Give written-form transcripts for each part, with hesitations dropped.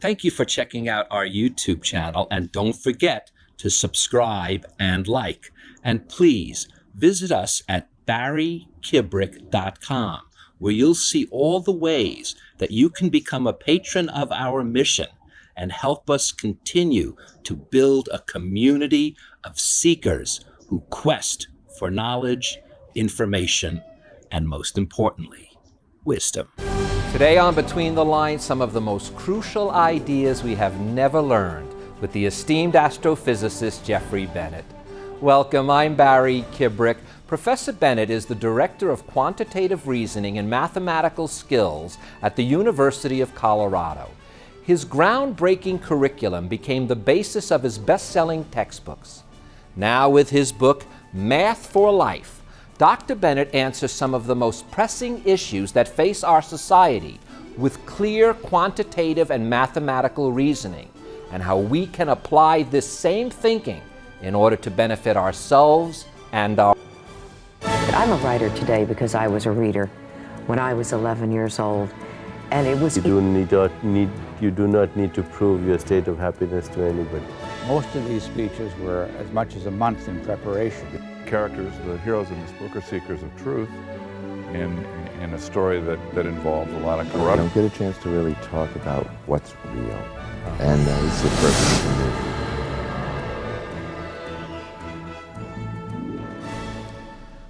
Thank you for checking out our YouTube channel, and don't forget to subscribe and like. And please visit us at barrykibrick.com, where you'll see all the ways that you can become a patron of our mission and help us continue to build a community of seekers who quest for knowledge, information, and most importantly, wisdom. Today on Between the Lines, some of the most crucial ideas we have never learned with the esteemed astrophysicist Jeffrey Bennett. Welcome, I'm Barry Kibrick. Professor Bennett is the Director of Quantitative Reasoning and Mathematical Skills at the University of Colorado. His groundbreaking curriculum became the basis of his best-selling textbooks. Now with his book, Math for Life, Dr. Bennett answers some of the most pressing issues that face our society with clear quantitative and mathematical reasoning, and how we can apply this same thinking in order to benefit ourselves and our... I'm a writer today because I was a reader when I was 11 years old, and it was... You do not need to prove your state of happiness to anybody. Most of these speeches were as much as a month in preparation. Characters, the heroes in this book, are seekers of truth in a story that involves a lot of corruption. You don't get a chance to really talk about what's real, and it's the purpose of the movie.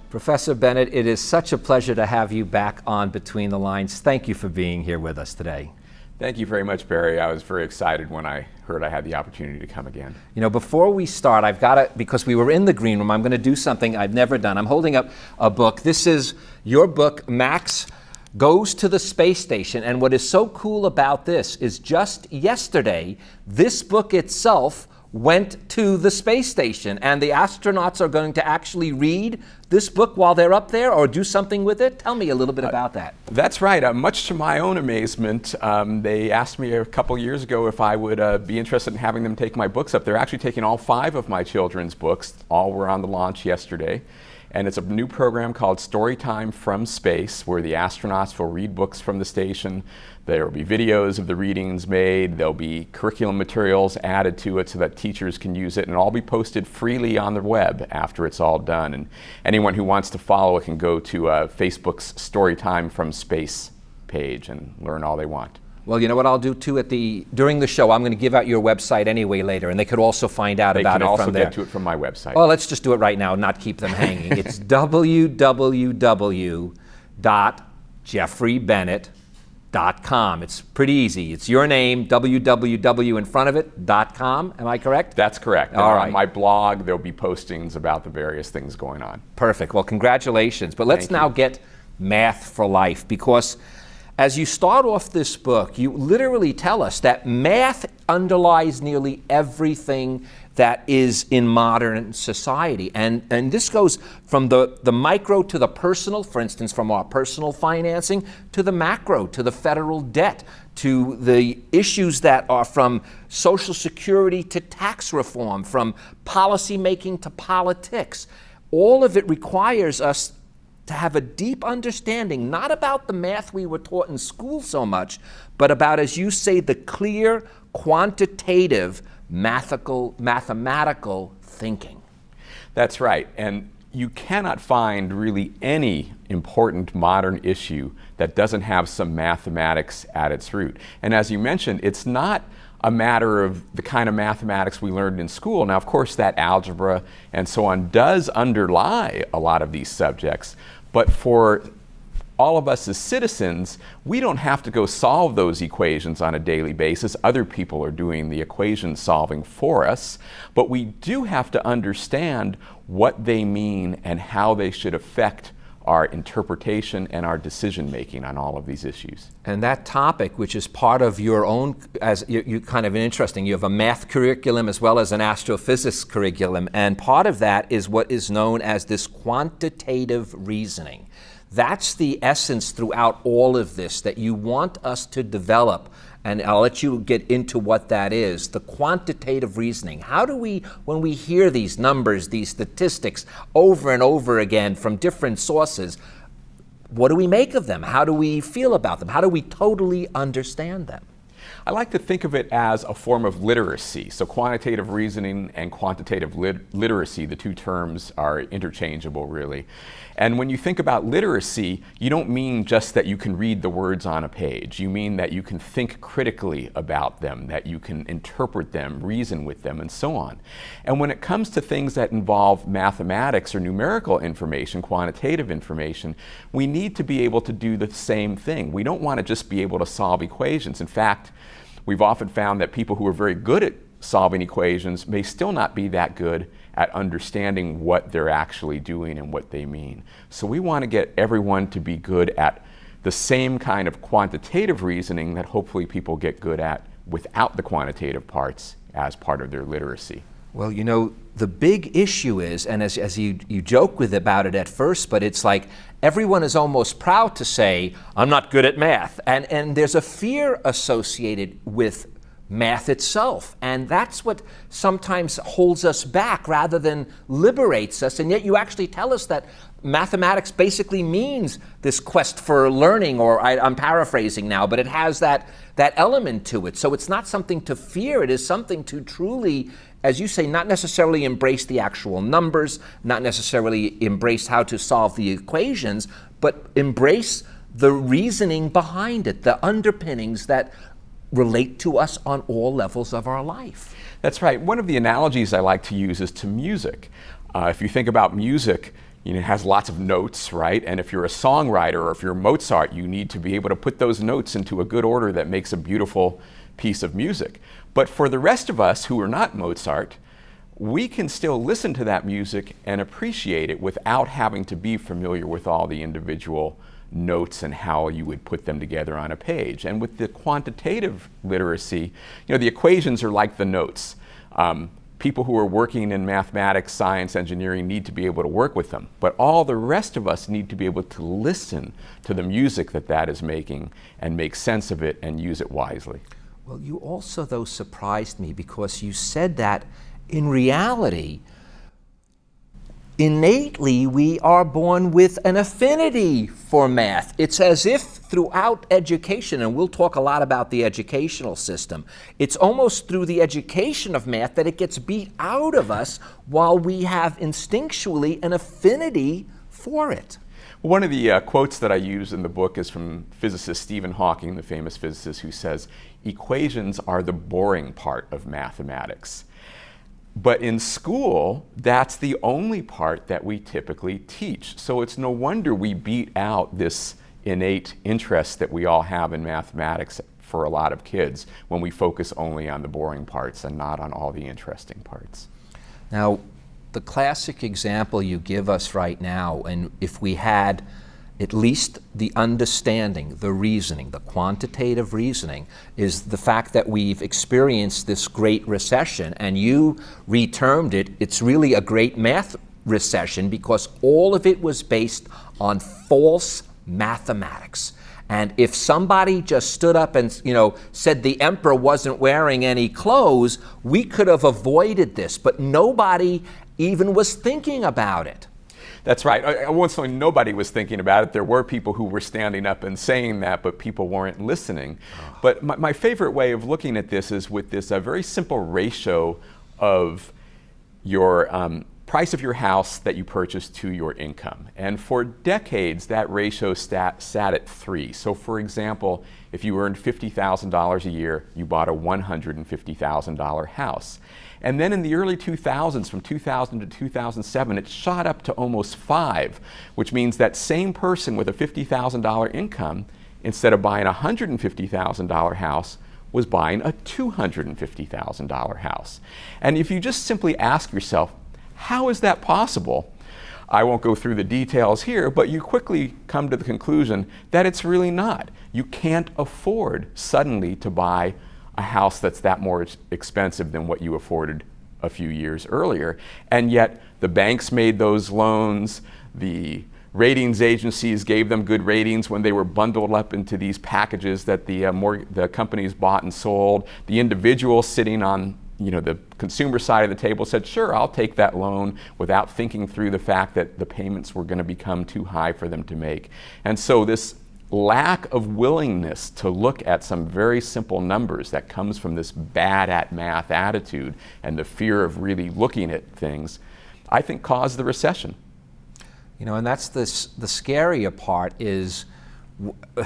Professor Bennett, it is such a pleasure to have you back on Between the Lines. Thank you for being here with us today. Thank you very much, Barry. I was very excited when I heard I had the opportunity to come again. You know, before we start, I've got to, because we were in the green room, I'm going to do something I've never done. I'm holding up a book. This is your book, Max Goes to the Space Station. And what is so cool about this is just yesterday, this book itself went to the space station, and the astronauts are going to actually read this book while they're up there or do something with it. Tell me a little bit about that. That's right. Much to my own amazement, they asked me a couple years ago if I would be interested in having them take my books up. They're actually taking all 5 of my children's books. All were on the launch yesterday. And it's a new program called Storytime from Space, where the astronauts will read books from the station. There will be videos of the readings made. There'll be curriculum materials added to it so that teachers can use it, and it'll all be posted freely on the web after it's all done. And anyone who wants to follow it can go to Facebook's Storytime from Space page and learn all they want. Well, you know what I'll do too during the show, I'm going to give out your website anyway later, and they could also find out about it from there. They can also get to it from my website. Well, let's just do it right now and not keep them hanging. It's www.jeffreybennett.com. It's pretty easy. It's your name, www in front of it, .com. Am I correct? That's correct. All right. On my blog, there'll be postings about the various things going on. Perfect. Well, congratulations. But let's now get Math for Life, because as you start off this book, you literally tell us that math underlies nearly everything that is in modern society. And this goes from the micro to the personal, for instance, from our personal financing, to the macro, to the federal debt, to the issues that are from Social Security to tax reform, from policy making to politics. All of it requires us to have a deep understanding, not about the math we were taught in school so much, but about, as you say, the clear, quantitative, mathematical thinking. That's right. And you cannot find really any important modern issue that doesn't have some mathematics at its root. And as you mentioned, it's not a matter of the kind of mathematics we learned in school. Now, of course, that algebra and so on does underlie a lot of these subjects, but for all of us as citizens, we don't have to go solve those equations on a daily basis. Other people are doing the equation solving for us, but we do have to understand what they mean and how they should affect our interpretation and our decision making on all of these issues. And that topic, which is part of your own, as you kind of interesting, you have a math curriculum as well as an astrophysics curriculum, and part of that is what is known as this quantitative reasoning. That's the essence throughout all of this, that you want us to develop, and I'll let you get into what that is, the quantitative reasoning. How do we, when we hear these numbers, these statistics over and over again from different sources, what do we make of them? How do we feel about them? How do we totally understand them? I like to think of it as a form of literacy. So quantitative reasoning and quantitative literacy, the two terms are interchangeable really. And when you think about literacy, you don't mean just that you can read the words on a page. You mean that you can think critically about them, that you can interpret them, reason with them, and so on. And when it comes to things that involve mathematics or numerical information, quantitative information, we need to be able to do the same thing. We don't want to just be able to solve equations. In fact, we've often found that people who are very good at solving equations may still not be that good at understanding what they're actually doing and what they mean. So we want to get everyone to be good at the same kind of quantitative reasoning that hopefully people get good at without the quantitative parts as part of their literacy. Well, you know, the big issue is, and as you joke with about it at first, but it's like everyone is almost proud to say, I'm not good at math. And there's a fear associated with math itself, and that's what sometimes holds us back rather than liberates us. And yet you actually tell us that mathematics basically means this quest for learning, or I'm paraphrasing now, but it has that element to it. So it's not something to fear, it is something to truly, as you say, not necessarily embrace the actual numbers, not necessarily embrace how to solve the equations, but embrace the reasoning behind it, the underpinnings that relate to us on all levels of our life. That's right. One of the analogies I like to use is to music. If you think about music, it has lots of notes, right? And if you're a songwriter or if you're Mozart, you need to be able to put those notes into a good order that makes a beautiful piece of music. But for the rest of us who are not Mozart, we can still listen to that music and appreciate it without having to be familiar with all the individual notes and how you would put them together on a page. And with the quantitative literacy, the equations are like the notes. People who are working in mathematics, science, engineering need to be able to work with them. But all the rest of us need to be able to listen to the music that is making and make sense of it and use it wisely. Well, you also, though, surprised me because you said that in reality, innately, we are born with an affinity for math. It's as if throughout education, and we'll talk a lot about the educational system, it's almost through the education of math that it gets beat out of us while we have instinctually an affinity for it. One of the quotes that I use in the book is from physicist Stephen Hawking, the famous physicist, who says, "Equations are the boring part of mathematics." But in school, that's the only part that we typically teach. So it's no wonder we beat out this innate interest that we all have in mathematics for a lot of kids when we focus only on the boring parts and not on all the interesting parts. Now, the classic example you give us right now, and if we had at least the understanding, the reasoning, the quantitative reasoning, is the fact that we've experienced this great recession, and you retermed it, it's really a great math recession because all of it was based on false mathematics. And if somebody just stood up and said the emperor wasn't wearing any clothes, we could have avoided this, but nobody even was thinking about it. That's right. I won't say nobody was thinking about it. There were people who were standing up and saying that, but people weren't listening. But my favorite way of looking at this is with this very simple ratio of your price of your house that you purchased to your income. And for decades, that ratio sat at 3. So for example, if you earned $50,000 a year, you bought a $150,000 house. And then in the early 2000s, from 2000 to 2007, it shot up to almost 5, which means that same person with a $50,000 income, instead of buying a $150,000 house, was buying a $250,000 house. And if you just simply ask yourself, how is that possible? I won't go through the details here, but you quickly come to the conclusion that it's really not. You can't afford suddenly to buy a house that's that more expensive than what you afforded a few years earlier. And yet the banks made those loans, the ratings agencies gave them good ratings when they were bundled up into these packages that the companies bought and sold. The individual sitting on the consumer side of the table said, sure, I'll take that loan, without thinking through the fact that the payments were going to become too high for them to make. And so this lack of willingness to look at some very simple numbers that comes from this bad at math attitude and the fear of really looking at things, I think caused the recession. You know, and that's the scarier part is,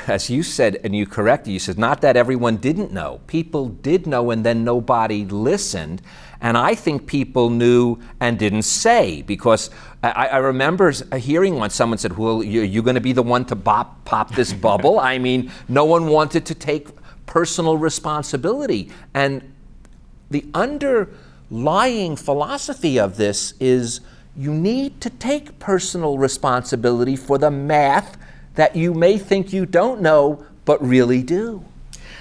as you said, and you corrected, you said not that everyone didn't know. People did know and then nobody listened. And I think people knew and didn't say, because I remember hearing once someone said, well, you're going to be the one to pop this bubble. I mean, no one wanted to take personal responsibility. And the underlying philosophy of this is you need to take personal responsibility for the math that you may think you don't know, but really do.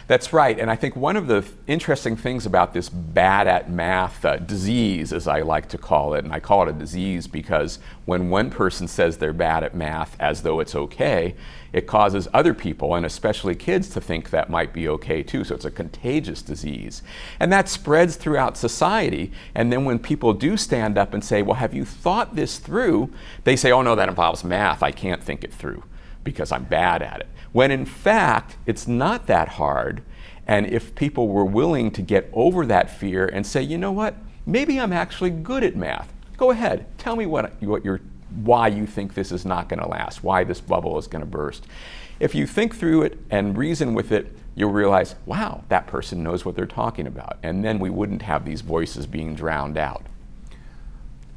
That's right, and I think one of the interesting things about this bad at math disease, as I like to call it, and I call it a disease because when one person says they're bad at math as though it's okay, it causes other people, and especially kids, to think that might be okay too. So it's a contagious disease. And that spreads throughout society, and then when people do stand up and say, well, have you thought this through? They say, oh no, that involves math, I can't think it through because I'm bad at it. When in fact, it's not that hard. And if people were willing to get over that fear and say, you know what, maybe I'm actually good at math. Go ahead, tell me why you think this is not going to last, why this bubble is going to burst. If you think through it and reason with it, you'll realize, wow, that person knows what they're talking about. And then we wouldn't have these voices being drowned out.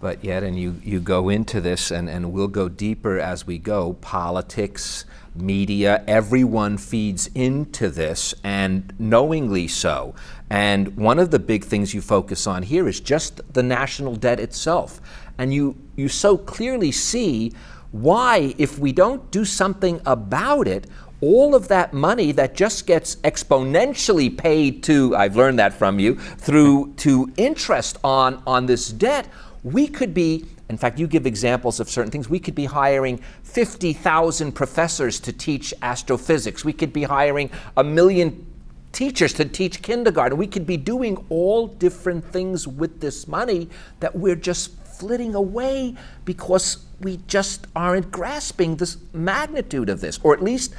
But yet, and you go into this, and we'll go deeper as we go, politics, media, everyone feeds into this, and knowingly so. And one of the big things you focus on here is just the national debt itself. And you so clearly see why, if we don't do something about it, all of that money that just gets exponentially paid to, I've learned that from you, through to interest on this debt, we could be, in fact, you give examples of certain things, we could be hiring 50,000 professors to teach astrophysics. We could be hiring 1 million teachers to teach kindergarten. We could be doing all different things with this money that we're just flitting away because we just aren't grasping the magnitude of this, or at least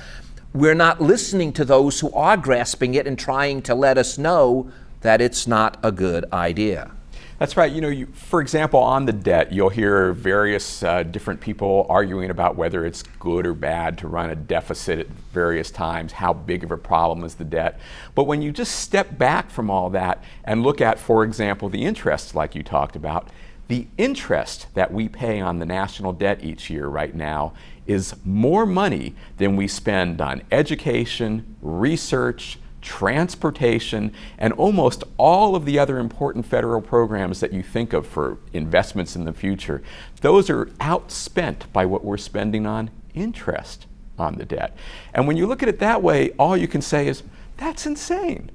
we're not listening to those who are grasping it and trying to let us know that it's not a good idea. That's right. You know, for example, on the debt, you'll hear various different people arguing about whether it's good or bad to run a deficit at various times, how big of a problem is the debt. But when you just step back from all that and look at, for example, the interest like you talked about, the interest that we pay on the national debt each year right now is more money than we spend on education, research, transportation, and almost all of the other important federal programs that you think of for investments in the future. Those are outspent by what we're spending on interest on the debt. And when you look at it that way, all you can say is, that's insane.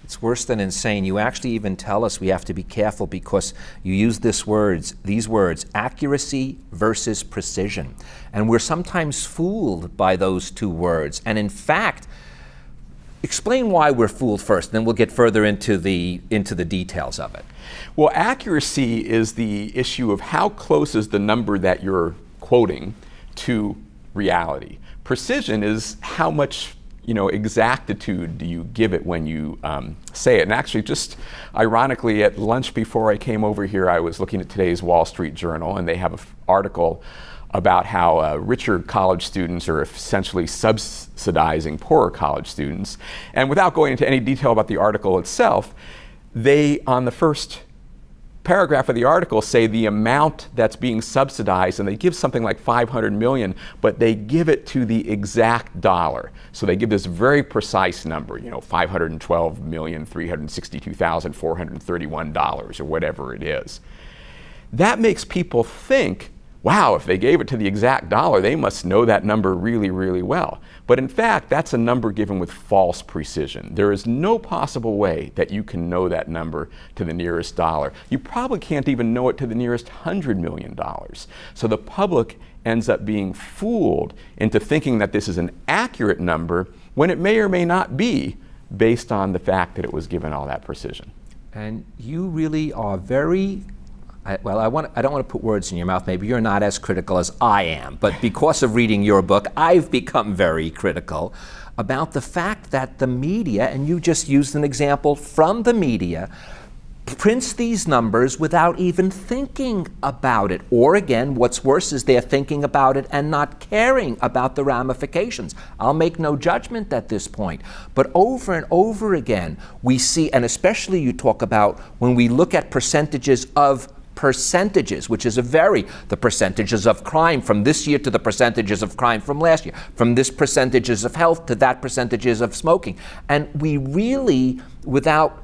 It's worse than insane. You actually even tell us we have to be careful because you use these words, accuracy versus precision. And we're sometimes fooled by those two words. And in fact, explain why we're fooled first, then we'll get further into the details of it. Well, accuracy is the issue of how close is the number that you're quoting to reality. Precision is how much exactitude do you give it when you say it? And actually, just ironically, at lunch before I came over here, I was looking at today's Wall Street Journal, and they have an article about how richer college students are essentially subsidizing poorer college students. And without going into any detail about the article itself, they, on the first paragraph of the article, say the amount that's being subsidized, and they give something like 500 million, but they give it to the exact dollar. So they give this very precise number, $512,362,431 or whatever it is. That makes people think, wow, if they gave it to the exact dollar, they must know that number really, really well. But in fact, that's a number given with false precision. There is no possible way that you can know that number to the nearest dollar. You probably can't even know it to the nearest $100 million. So the public ends up being fooled into thinking that this is an accurate number when it may or may not be, based on the fact that it was given all that precision. And you really are very I don't want to put words in your mouth. Maybe you're not as critical as I am, but because of reading your book, I've become very critical about the fact that the media, and you just used an example from the media, prints these numbers without even thinking about it. Or again, what's worse is they're thinking about it and not caring about the ramifications. I'll make no judgment at this point. But over and over again, we see, and especially you talk about when we look at percentages, which is the percentages of crime from this year to the percentages of crime from last year, from this percentages of health to that percentages of smoking. And we really, without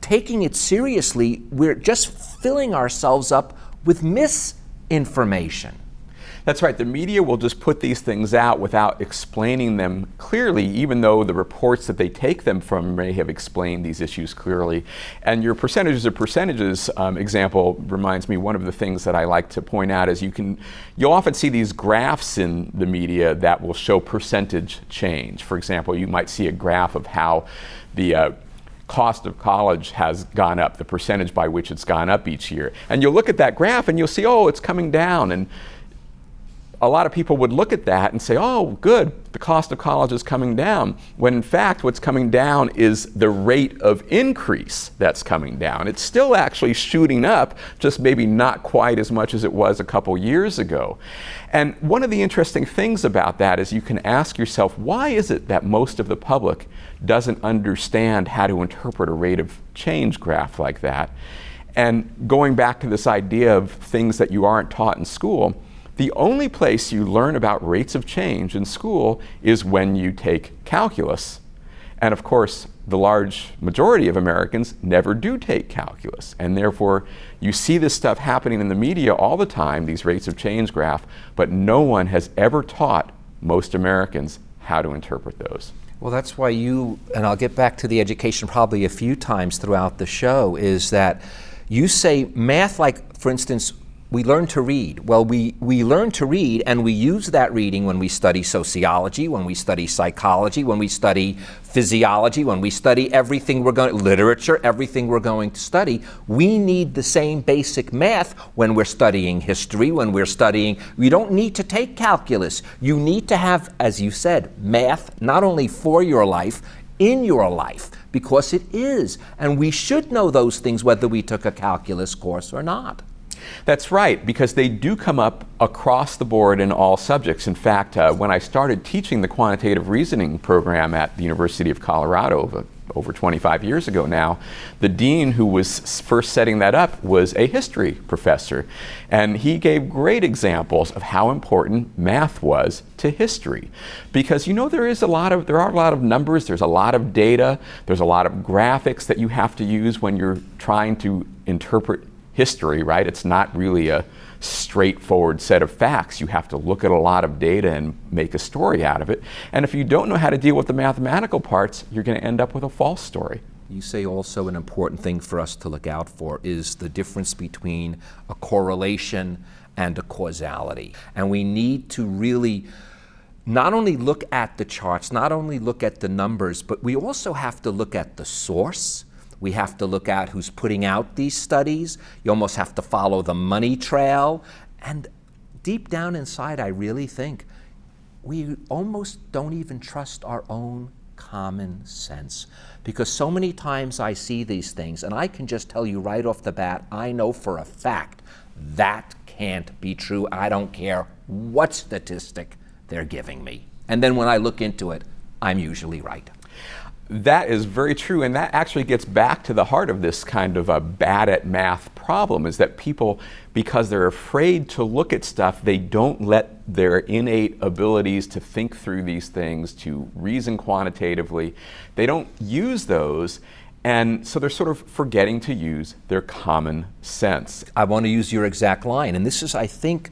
taking it seriously, we're just filling ourselves up with misinformation. That's right. The media will just put these things out without explaining them clearly, even though the reports that they take them from may have explained these issues clearly. And your percentages of percentages example reminds me, one of the things that I like to point out is you'll often see these graphs in the media that will show percentage change. For example, you might see a graph of how the cost of college has gone up, the percentage by which it's gone up each year. And you'll look at that graph and you'll see, oh, it's coming down. And a lot of people would look at that and say, oh, good, the cost of college is coming down, when in fact what's coming down is the rate of increase that's coming down. It's still actually shooting up, just maybe not quite as much as it was a couple years ago. And one of the interesting things about that is you can ask yourself, why is it that most of the public doesn't understand how to interpret a rate of change graph like that? And going back to this idea of things that you aren't taught in school, the only place you learn about rates of change in school is when you take calculus. And of course, the large majority of Americans never do take calculus. And therefore, you see this stuff happening in the media all the time, these rates of change graph, but no one has ever taught most Americans how to interpret those. Well, that's why and I'll get back to the education probably a few times throughout the show, is that you say math, like, for instance, we learn to read. Well, we learn to read, and we use that reading when we study sociology, when we study psychology, when we study physiology, when we study literature, everything we're going to study. We need the same basic math when we're studying history, we don't need to take calculus. You need to have, as you said, math, not only for your life, in your life, because it is. And we should know those things whether we took a calculus course or not. That's right, because they do come up across the board in all subjects. In fact, when I started teaching the quantitative reasoning program at the University of Colorado over 25 years ago now, the dean who was first setting that up was a history professor. And he gave great examples of how important math was to history. Because there are a lot of numbers, there's a lot of data, there's a lot of graphics that you have to use when you're trying to interpret history, right? It's not really a straightforward set of facts. You have to look at a lot of data and make a story out of it. And if you don't know how to deal with the mathematical parts, you're going to end up with a false story. You say also an important thing for us to look out for is the difference between a correlation and a causality. And we need to really not only look at the charts, not only look at the numbers, but we also have to look at the source. We have to look at who's putting out these studies. You almost have to follow the money trail. And deep down inside, I really think we almost don't even trust our own common sense. Because so many times I see these things, and I can just tell you right off the bat, I know for a fact that can't be true. I don't care what statistic they're giving me. And then when I look into it, I'm usually right. That is very true, and that actually gets back to the heart of this kind of a bad at math problem, is that people, because they're afraid to look at stuff, they don't let their innate abilities to think through these things, to reason quantitatively, they don't use those, and so they're sort of forgetting to use their common sense. I want to use your exact line, and this is, I think,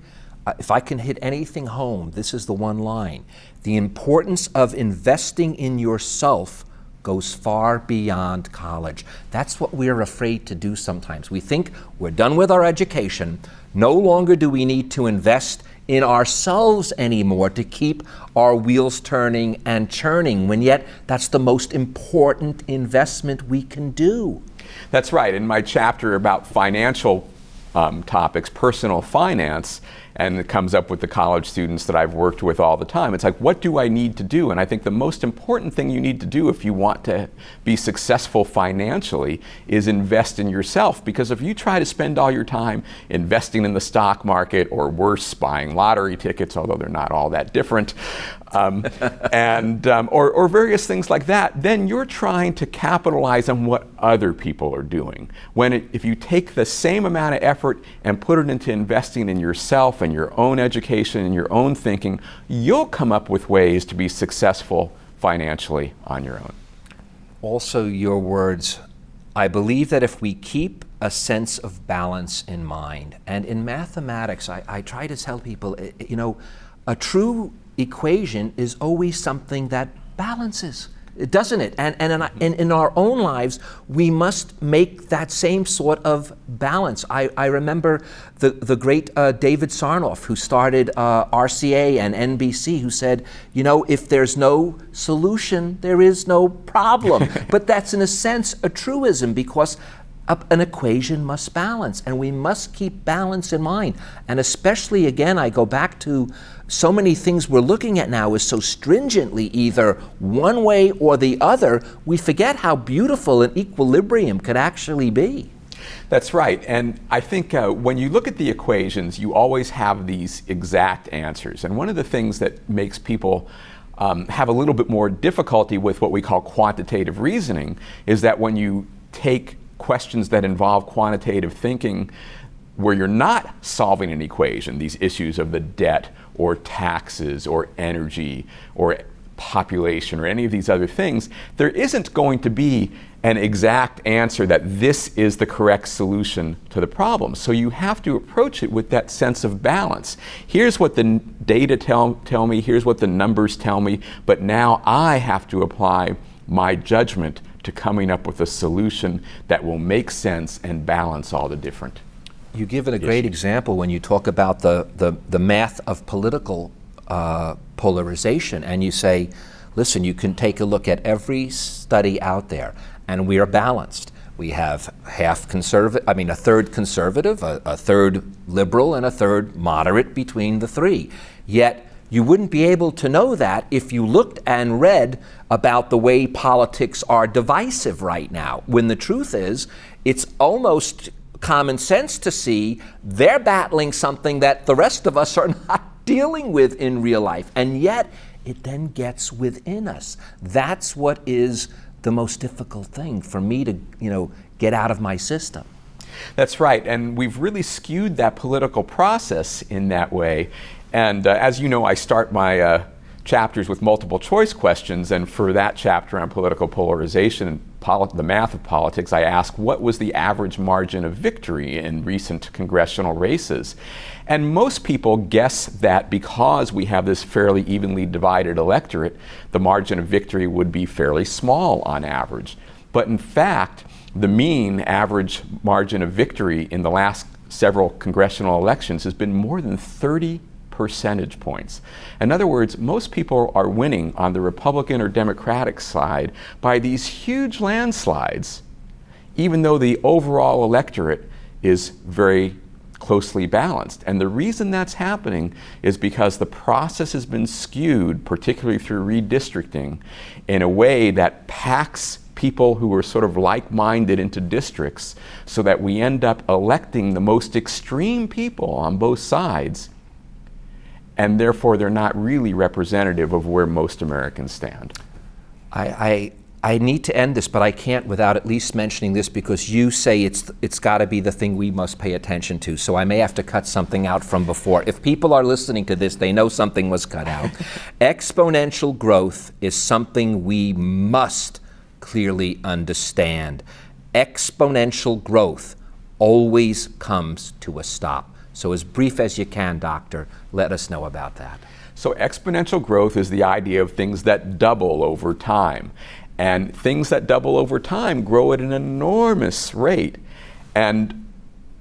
if I can hit anything home, this is the one line. The importance of investing in yourself goes far beyond college. That's what we're afraid to do sometimes. We think we're done with our education. No longer do we need to invest in ourselves anymore to keep our wheels turning and churning, when yet that's the most important investment we can do. That's right. In my chapter about financial topics, personal finance, and it comes up with the college students that I've worked with all the time. It's like, what do I need to do? And I think the most important thing you need to do if you want to be successful financially is invest in yourself. Because if you try to spend all your time investing in the stock market, or worse, buying lottery tickets, although they're not all that different, or various things like that, then you're trying to capitalize on what other people are doing. If you take the same amount of effort and put it into investing in yourself and your own education and your own thinking, you'll come up with ways to be successful financially on your own. Also, your words, I believe that if we keep a sense of balance in mind, and in mathematics, I try to tell people, a true equation is always something that balances, doesn't it? And in our own lives, we must make that same sort of balance. I remember the great David Sarnoff, who started RCA and NBC, who said, if there's no solution, there is no problem. But that's in a sense a truism, because an equation must balance, and we must keep balance in mind. And especially, again, I go back to so many things we're looking at now is so stringently either one way or the other, we forget how beautiful an equilibrium could actually be. That's right. And I think when you look at the equations, you always have these exact answers. And one of the things that makes people have a little bit more difficulty with what we call quantitative reasoning is that when you take questions that involve quantitative thinking, where you're not solving an equation, these issues of the debt or taxes or energy or population or any of these other things, there isn't going to be an exact answer that this is the correct solution to the problem. So you have to approach it with that sense of balance. Here's what the data tell me, here's what the numbers tell me, but now I have to apply my judgment to coming up with a solution that will make sense and balance all the different. You give it a great example when you talk about the math of political polarization, and you say, listen, you can take a look at every study out there, and we are balanced. We have a third conservative, a third liberal, and a third moderate between the three. Yet you wouldn't be able to know that if you looked and read about the way politics are divisive right now, when the truth is, it's almost common sense to see they're battling something that the rest of us are not dealing with in real life. And yet, it then gets within us. That's what is the most difficult thing for me to, get out of my system. That's right, and we've really skewed that political process in that way. And as you know, I start my chapters with multiple choice questions, and for that chapter on political polarization and the math of politics, I ask, what was the average margin of victory in recent congressional races? And most people guess that because we have this fairly evenly divided electorate, the margin of victory would be fairly small on average. But in fact, the mean average margin of victory in the last several congressional elections has been more than 30 percentage points. In other words, most people are winning on the Republican or Democratic side by these huge landslides, even though the overall electorate is very closely balanced. And the reason that's happening is because the process has been skewed, particularly through redistricting, in a way that packs people who are sort of like-minded into districts so that we end up electing the most extreme people on both sides, and therefore they're not really representative of where most Americans stand. I need to end this, but I can't without at least mentioning this, because you say it's got to be the thing we must pay attention to, so I may have to cut something out from before. If people are listening to this, they know something was cut out. Exponential growth is something we must clearly understand. Exponential growth always comes to a stop. So as brief as you can, Doctor, let us know about that. So exponential growth is the idea of things that double over time. And things that double over time grow at an enormous rate. And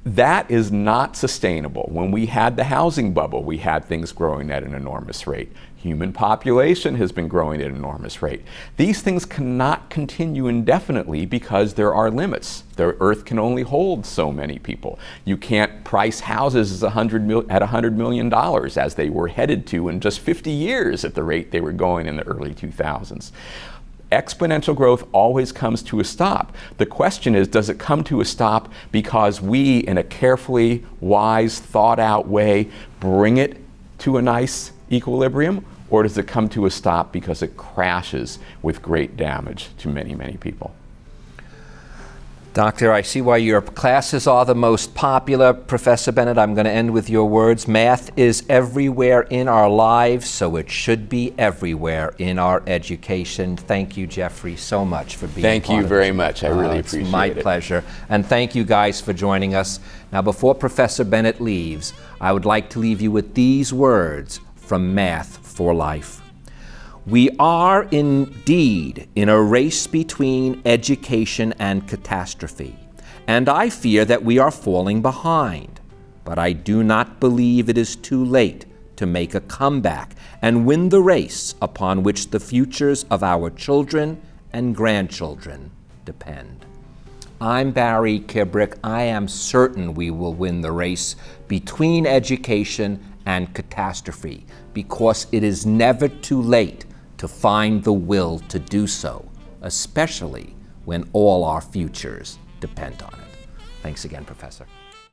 That is not sustainable. When we had the housing bubble, we had things growing at an enormous rate. Human population has been growing at an enormous rate. These things cannot continue indefinitely because there are limits. The earth can only hold so many people. You can't price houses at $100 million as they were headed to in just 50 years at the rate they were going in the early 2000s. Exponential growth always comes to a stop. The question is, does it come to a stop because we, in a carefully, wise, thought-out way, bring it to a nice equilibrium, or does it come to a stop because it crashes with great damage to many, many people? Doctor, I see why your classes are the most popular. Professor Bennett, I'm going to end with your words. Math is everywhere in our lives, so it should be everywhere in our education. Thank you, Jeffrey, so much for being Thank part you of very this. much. I really appreciate it. It's my pleasure. And thank you guys for joining us. Now, before Professor Bennett leaves, I would like to leave you with these words from Math for Life. We are indeed in a race between education and catastrophe, and I fear that we are falling behind. But I do not believe it is too late to make a comeback and win the race upon which the futures of our children and grandchildren depend. I'm Barry Kibrick. I am certain we will win the race between education and catastrophe, because it is never too late to find the will to do so, especially when all our futures depend on it. Thanks again, Professor.